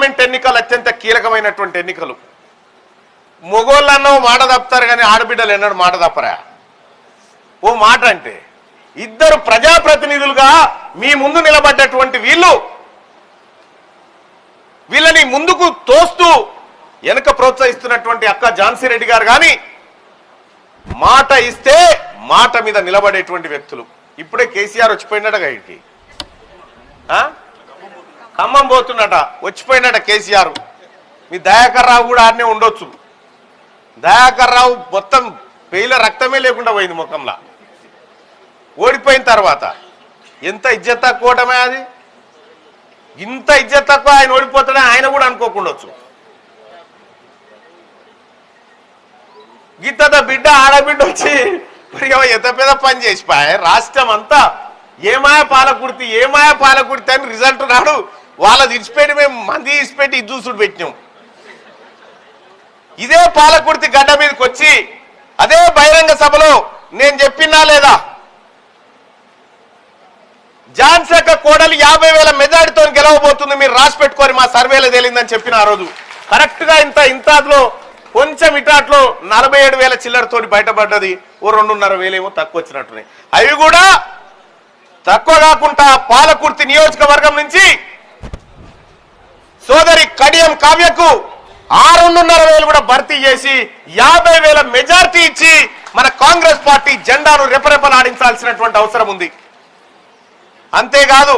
Parliament ఎన్నికలు అత్యంత కీలకమైనటువంటి ఎన్నికలు. మొగోళ్ళన్నో మాట తప్పుతారు కానీ ఆడబిడ్డలు ఎన్నడూ మాట తప్పరా? ఓ మాట అంటే ఇద్దరు ప్రజాప్రతినిధులుగా మీ ముందు నిలబడ్డటువంటి వీళ్ళని ముందుకు తోస్తూ వెనక ప్రోత్సహిస్తున్నటువంటి అక్క ఝాన్సీ రెడ్డి గారు కానీ మాట ఇస్తే మాట మీద నిలబడేటువంటి వ్యక్తులు. ఇప్పుడే కేసీఆర్ వచ్చిపోయినట ఇంటికి, ఖమ్మం పోతున్నట, వచ్చిపోయినట కేసీఆర్. మీ దయాకర్ రావు కూడా ఆడనే ఉండొచ్చు. దయాకర్ రావు మొత్తం పేల రక్తమే లేకుండా పోయింది ముఖంలో ఓడిపోయిన తర్వాత. ఎంత ఇజ్జత్ తక్కువ ఓటమే అది, ఇంత ఇజ్జత్ తక్కువ ఆయన ఓడిపోతాడని ఆయన కూడా అనుకోకుండొచ్చు. గీత బిడ్డ ఆడబిడ్డ వచ్చి ఎంత పెద్ద పని చేసిపోయా. రాష్ట్రం అంతా ఏమాయ పాలకుర్తి అని రిజల్ట్ రాడు. వాళ్ళది ఇచ్చిపెట్టి మేము మంది ఇచ్చిపెట్టి ఇది చూసుడు పెట్టినాం. ఇదే పాలకుర్తి గడ్డ మీదకి వచ్చి అదే బహిరంగ సభలో నేను చెప్పినా లేదా, ఝాన్సీ అక్క కోడలు 50,000 మెజార్టీతో గెలవబోతుంది, మీరు రాసి పెట్టుకోరు, మా సర్వేలో తేలిందని చెప్పిన ఆ రోజు. కరెక్ట్ గా ఇంతలో కొంచెం ఇటాట్లో 47,000 చిల్లరతో బయటపడ్డది. ఓ 2,500 ఏమో తక్కువ వచ్చినట్టున్నాయి. అవి కూడా తక్కువ కాకుండా పాలకుర్తి నియోజకవర్గం నుంచి సోదరి కడియం కావ్యకు 2,500 కూడా భర్తీ చేసి 50,000 మెజార్టీ ఇచ్చి మన కాంగ్రెస్ పార్టీ జెండాను రెపరెపలాడించాల్సినటువంటి అవసరం ఉంది. అంతేకాదు